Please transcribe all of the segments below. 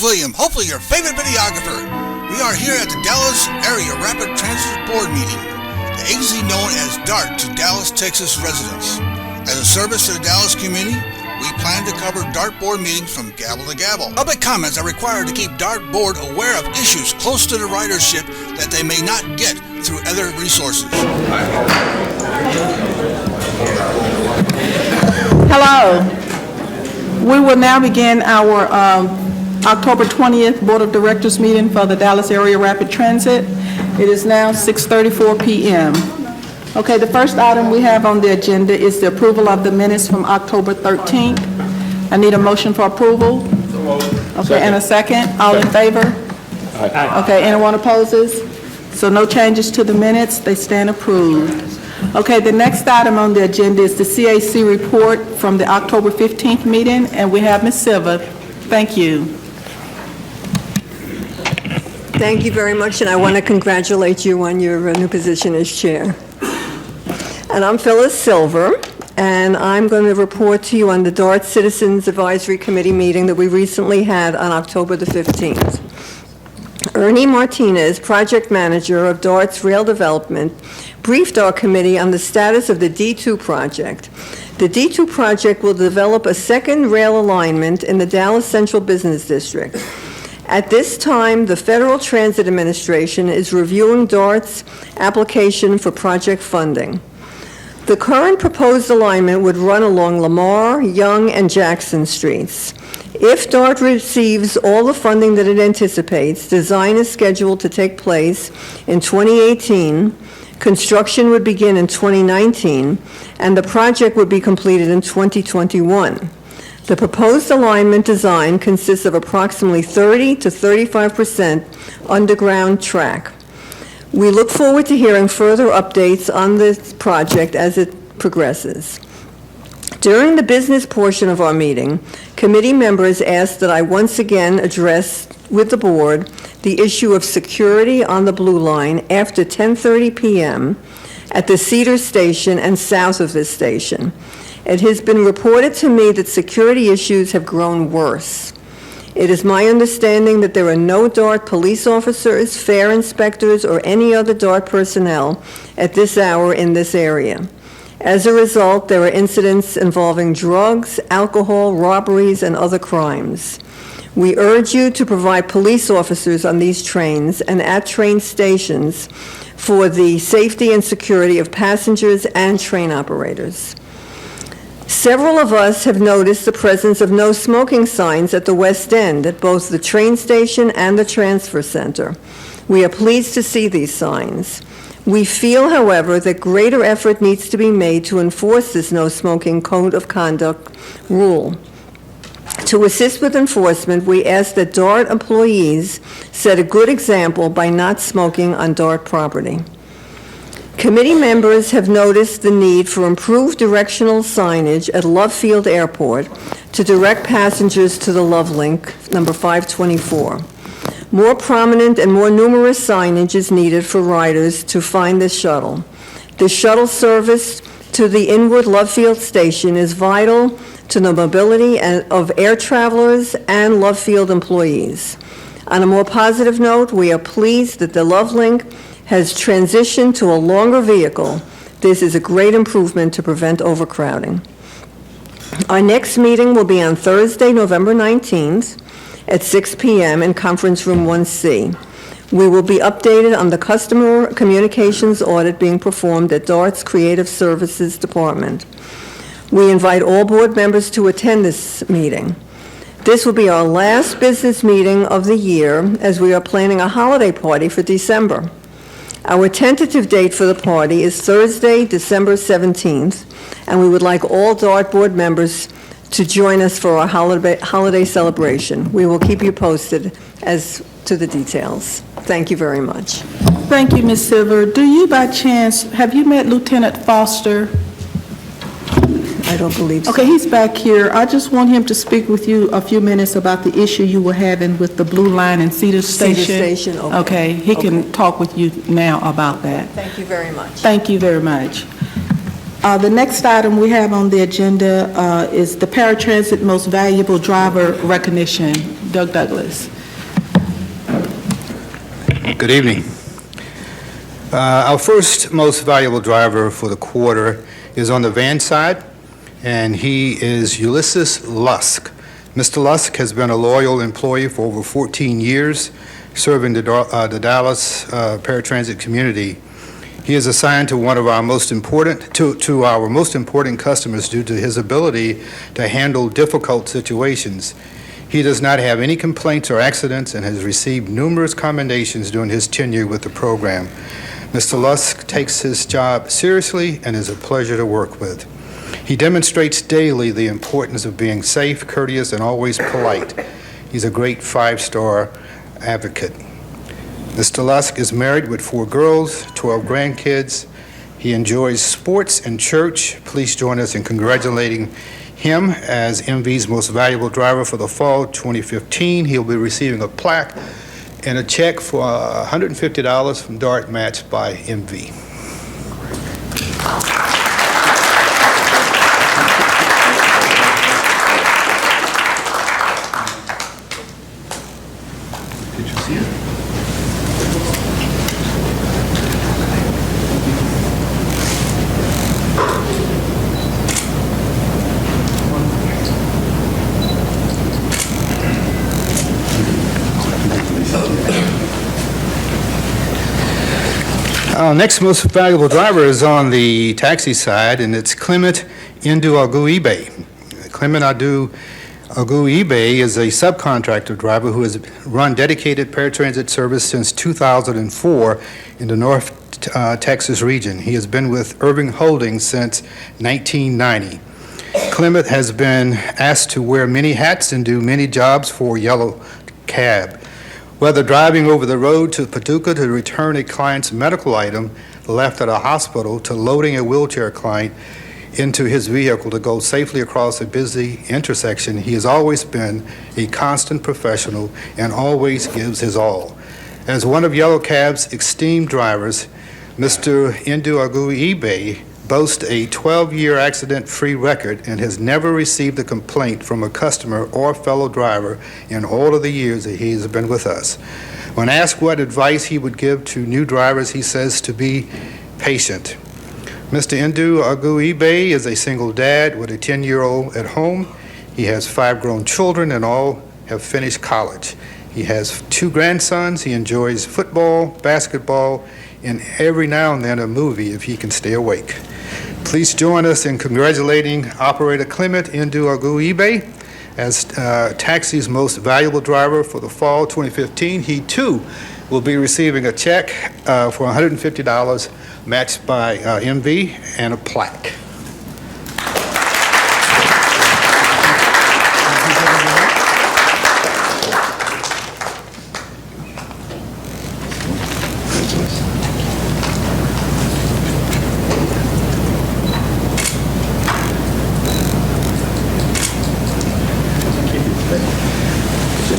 William, hopefully your favorite videographer. We are here at the Dallas Area Rapid Transit Board meeting, the agency known as DART to Dallas, Texas residents. As a service to the Dallas community, we plan to cover DART board meetings from gavel to gavel. Public comments are required to keep DART board aware of issues close to the ridership that they may not get through other resources. Hello. We will now begin our October 20th Board of Directors meeting for the Dallas Area Rapid Transit. It is now 6:34 p.m. Okay, the first item we have on the agenda is the approval of the minutes from October 13th. I need a motion for approval. Okay, and a second. All in favor? Aye. Okay, anyone opposes? So no changes to the minutes. They stand approved. Okay, the next item on the agenda is the CAC report from the October 15th meeting, and we have Ms. Silva. Thank you. Thank you very much, and I want to congratulate you on your new position as chair. And I'm Phyllis Silver, and I'm going to report to you on the DART Citizens Advisory Committee meeting that we recently had on October the 15th. Ernie Martinez, project manager of DART's rail development, briefed our committee on the status of the D2 project. The D2 project will develop a second rail alignment in the Dallas Central Business District. At this time, the Federal Transit Administration is reviewing DART's application for project funding. The current proposed alignment would run along Lamar, Young, and Jackson Streets. If DART receives all the funding that it anticipates, design is scheduled to take place in 2018, construction would begin in 2019, and the project would be completed in 2021. The proposed alignment design consists of approximately 30 to 35% underground track. We look forward to hearing further updates on this project as it progresses. During the business portion of our meeting, committee members asked that I once again address with the board the issue of security on the Blue Line after 10:30 p.m. at the Cedar Station and south of this station. It has been reported to me that security issues have grown worse. It is my understanding that there are no DART police officers, fare inspectors, or any other DART personnel at this hour in this area. As a result, there are incidents involving drugs, alcohol, robberies, and other crimes. We urge you to provide police officers on these trains and at train stations for the safety and security of passengers and train operators. Several of us have noticed the presence of no smoking signs at the West End at both the train station and the transfer center. We are pleased to see these signs. We feel, however, that greater effort needs to be made to enforce this no smoking code of conduct rule. To assist with enforcement, we ask that DART employees set a good example by not smoking on DART property. Committee members have noticed the need for improved directional signage at Love Field Airport to direct passengers to the Love Link, number 524. More prominent and more numerous signage is needed for riders to find the shuttle. The shuttle service to the Inwood Love Field Station is vital to the mobility of air travelers and Love Field employees. On a more positive note, we are pleased that the Love Link has transitioned to a longer vehicle. This is a great improvement to prevent overcrowding. Our next meeting will be on Thursday, November 19th at 6 p.m. in Conference Room 1C. We will be updated on the customer communications audit being performed at DART's Creative Services Department. We invite all board members to attend this meeting. This will be our last business meeting of the year as we are planning a holiday party for December. Our tentative date for the party is Thursday, December 17th, and we would like all DART board members to join us for our holiday celebration. We will keep you posted as to the details. Thank you very much. Thank you, Ms. Silver. Do you, by chance, have you met Lieutenant Foster? I don't believe so. Okay, he's back here. I just want him to speak with you a few minutes about the issue you were having with the Blue Line and Cedar Station. Cedar Station, okay. Okay, he can talk with you now about that. Thank you very much. Thank you very much. The next item we have on the agenda is the Paratransit Most Valuable Driver Recognition. Doug Douglas. Good evening. Our first most valuable driver for the quarter is on the van side, and he is Ulysses Lusk. Mr. Lusk has been a loyal employee for over 14 years, serving the Dallas paratransit community. He is assigned to one of our most important to our most important customers due to his ability to handle difficult situations. He does not have any complaints or accidents and has received numerous commendations during his tenure with the program. Mr. Lusk takes his job seriously and is a pleasure to work with. He demonstrates daily the importance of being safe, courteous, and always polite. He's a great 5-star advocate. Mr. Lusk is married with 4 girls, 12 grandkids. He enjoys sports and church. Please join us in congratulating him as MV's most valuable driver for the fall 2015. He'll be receiving a plaque and a check for $150 from DART matched by MV. Did you see it? Our next most valuable driver is on the taxi side, and it's Clement Ndu-Agu-Ibe. Clement Ndu-Agu-Ibe is a subcontractor driver who has run dedicated paratransit service since 2004 in the North Texas region. He has been with Irving Holdings since 1990. Clement has been asked to wear many hats and do many jobs for Yellow Cab. Whether driving over the road to Paducah to return a client's medical item left at a hospital to loading a wheelchair client into his vehicle to go safely across a busy intersection, he has always been a constant professional and always gives his all. As one of Yellow Cab's esteemed drivers, Mr. Ndu-Agu-Ibe boasts a 12-year accident-free record and has never received a complaint from a customer or fellow driver in all of the years that he has been with us. When asked what advice he would give to new drivers, he says to be patient. Mr. Ndu-Agu-Ibe is a single dad with a 10-year-old at home. He has 5 grown children and all have finished college. He has 2 grandsons. He enjoys football, basketball, and every now and then a movie if he can stay awake. Please join us in congratulating Operator Clement Ndu-Agu-Ibe as Taxi's most valuable driver for the fall 2015. He too will be receiving a check for $150 matched by MV and a plaque.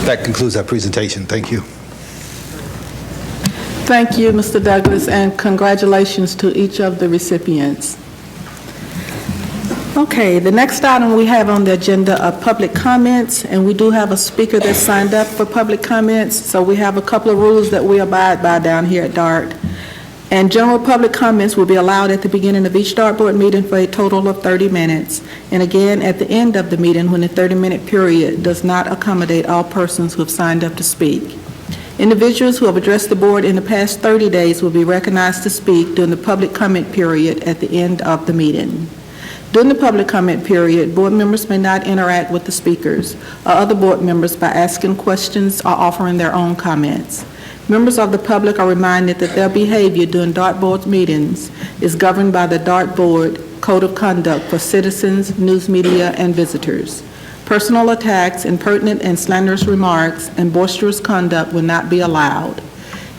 That concludes our presentation. Thank you. Thank you, Mr. Douglas, and congratulations to each of the recipients. Okay, the next item we have on the agenda are public comments, and we do have a speaker that signed up for public comments, so we have a couple of rules that we abide by down here at DART. And general public comments will be allowed at the beginning of each DART board meeting for a total of 30 minutes, and again at the end of the meeting when the 30-minute period does not accommodate all persons who have signed up to speak. Individuals who have addressed the board in the past 30 days will be recognized to speak during the public comment period at the end of the meeting. During the public comment period, board members may not interact with the speakers or other board members by asking questions or offering their own comments. Members of the public are reminded that their behavior during DART board meetings is governed by the DART Board Code of Conduct for citizens, news media, and visitors. Personal attacks, impertinent and slanderous remarks, and boisterous conduct will not be allowed.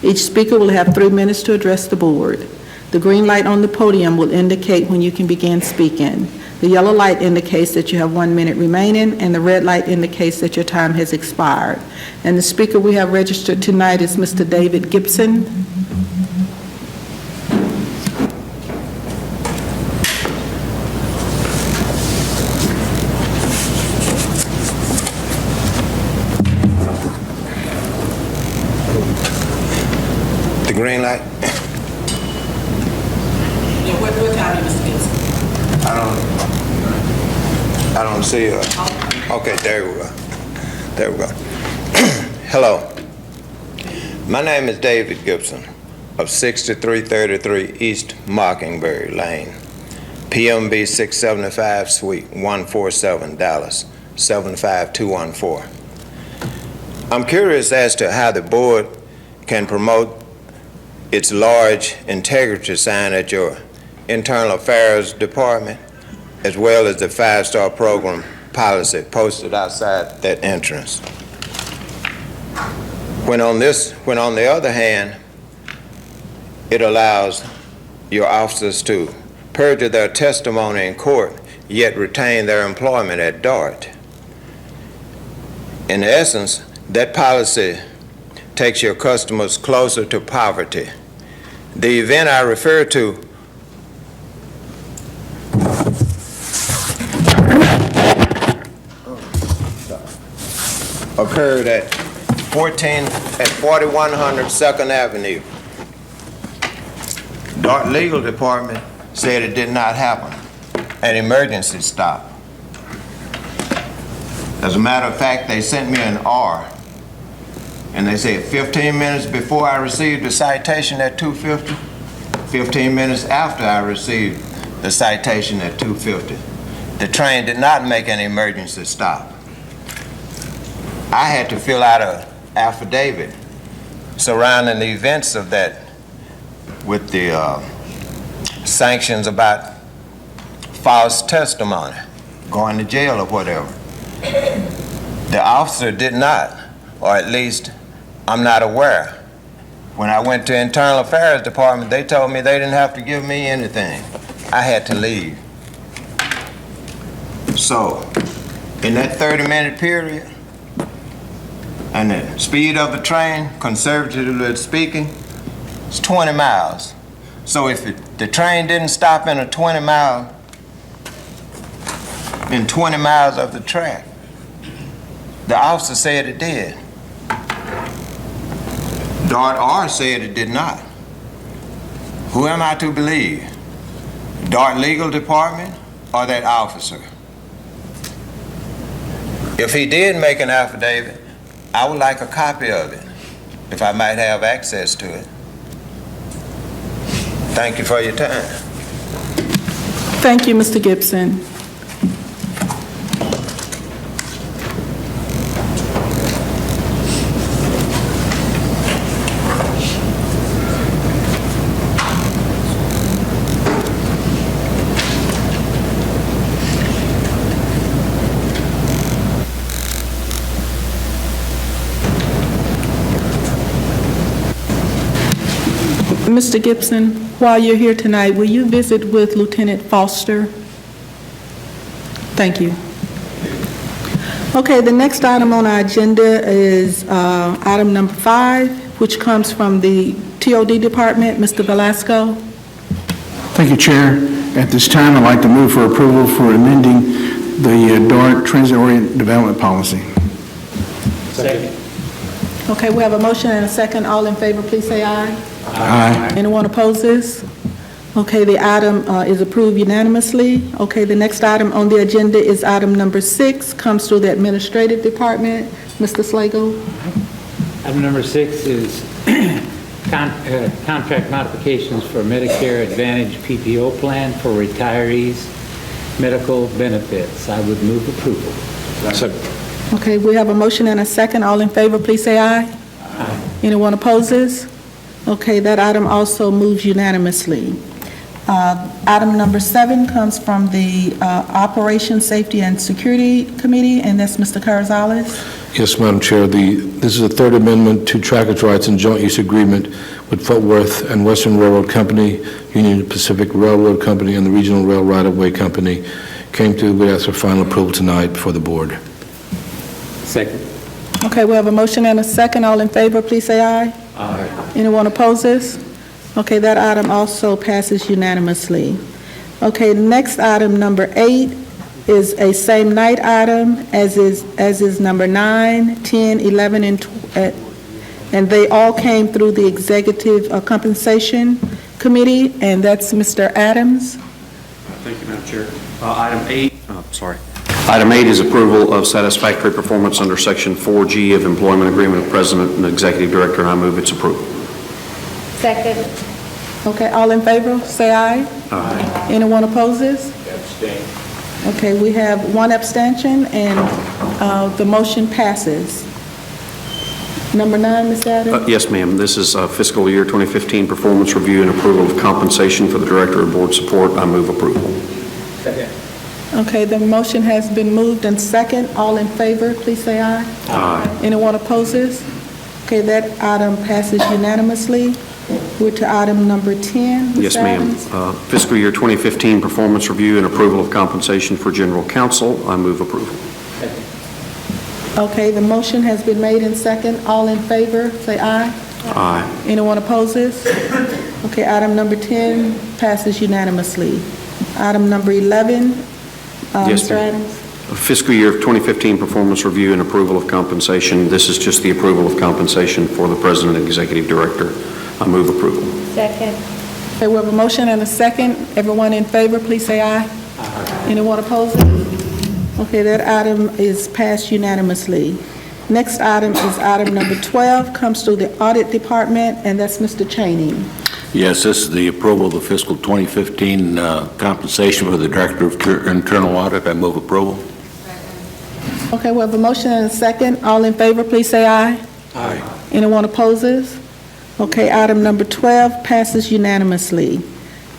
Each speaker will have 3 minutes to address the board. The green light on the podium will indicate when you can begin speaking. The yellow light indicates that you have 1 minute remaining, and the red light indicates that your time has expired. And the speaker we have registered tonight is Mr. David Gibson. green light? Yeah, what time is this? I don't see her. Okay, there we go. There we go. Hello. My name is David Gibson of 6333 East Mockingbird Lane, PMB 675, Suite 147, Dallas 75214. I'm curious as to how the board can promote its large integrity sign at your Internal Affairs Department, as well as the 5-star program policy posted outside that entrance. When on the other hand, it allows your officers to perjure their testimony in court, yet retain their employment at DART. In essence, that policy takes your customers closer to poverty. The event I refer to occurred at 4100 2nd Avenue. DART Legal Department said it did not happen, an emergency stop. As a matter of fact, they sent me an R, and they said 15 minutes before I received the citation at 2:50, 15 minutes after I received the citation at 2:50. The train did not make an emergency stop. I had to fill out an affidavit surrounding the events of that with the sanctions about false testimony, going to jail or whatever. The officer did not, or at least I'm not aware. When I went to Internal Affairs Department, they told me they didn't have to give me anything. I had to leave. So, in that 30-minute period, and the speed of the train, conservatively speaking, it's 20 miles. So if the train didn't stop in 20 miles of the track, the officer said it did. DART R said it did not. Who am I to believe? DART Legal Department or that officer? If he did make an affidavit, I would like a copy of it, if I might have access to it. Thank you for your time. Thank you, Mr. Gibson. Mr. Gibson, while you're here tonight, will you visit with Lieutenant Foster? Thank you. Okay, the next item on our agenda is item number 5, which comes from the TOD Department. Mr. Velasco. Thank you, Chair. At this time, I'd like to move for approval for amending the DART Transit-Oriented Development Policy. Second. Okay, we have a motion and a second. All in favor, please say aye. Aye. Anyone opposes? Okay, the item is approved unanimously. Okay, the next item on the agenda is item number 6, comes through the Administrative Department. Mr. Slagle. Item number 6 is contract modifications for Medicare Advantage PPO plan for retirees' medical benefits. I would move approval. Second. Okay, we have a motion and a second. All in favor, please say aye. Aye. Anyone opposes? Okay, that item also moves unanimously. Item number 7 comes from the Operations, Safety, and Security Committee, and that's Mr. Carzales. Yes, Madam Chair. This is a third amendment to trackage rights and joint use agreement with Fort Worth and Western Railroad Company, Union Pacific Railroad Company, and the Regional Rail Right-of-Way Company. We ask for final approval tonight before the board. Second. Okay, we have a motion and a second. All in favor, please say aye. Aye. Anyone opposes? Okay, that item also passes unanimously. Okay, next item, number 8, is a same night item, as is number 9, 10, 11, and and they all came through the Executive Compensation Committee, and that's Mr. Adams. Thank you, Madam Chair. Item 8 is approval of satisfactory performance under Section 4G of Employment Agreement of President and Executive Director, and I move its approval. Second. Okay, all in favor, say aye. Aye. Anyone opposes? Abstain. Okay, we have one abstention, and the motion passes. Number 9, Ms. Adams? Yes, ma'am. This is fiscal year 2015 performance review and approval of compensation for the Director of Board Support. I move approval. Second. Okay, the motion has been moved and second. All in favor, please say aye. Aye. Anyone opposes? Okay, that item passes unanimously. We're to item number 10. Ms. Yes, ma'am. Adams? Fiscal year 2015 performance review and approval of compensation for General Counsel. I move approval. Second. Okay, the motion has been made and second. All in favor, say aye. Aye. Anyone opposes? Okay, item number 10 passes unanimously. Item number 11, Yes, Mr. ma'am. Adams? Fiscal year 2015 performance review and approval of compensation. This is just the approval of compensation for the President and Executive Director. I move approval. Second. Okay, we have a motion and a second. Everyone in favor, please say aye. Aye. Anyone opposing? Okay, that item is passed unanimously. Next item is item number 12, comes through the Audit Department, and that's Mr. Cheney. Yes, this is the approval of the fiscal 2015 compensation for the Director of Internal Audit. I move approval. Okay, we have a motion and a second. All in favor, please say aye. Aye. Anyone opposes? Okay, item number 12 passes unanimously.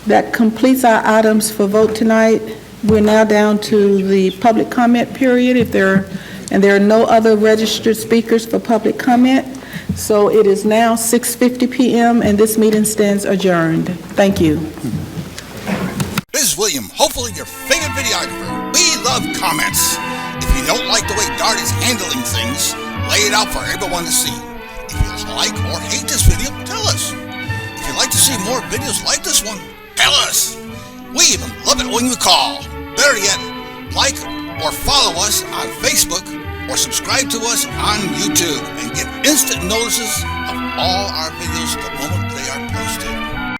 That completes our items for vote tonight. We're now down to the public comment period. There are no other registered speakers for public comment. So it is now 6:50 p.m. and this meeting stands adjourned. Thank you. This is William, hopefully your favorite videographer. We love comments. If you don't like the way Dart is handling things, lay it out for everyone to see. If you like or hate this video, tell us. If you'd like to see more videos like this one, tell us. We even love it when you call. Better yet, like or follow us on Facebook or subscribe to us on YouTube and get instant notices of all our videos the moment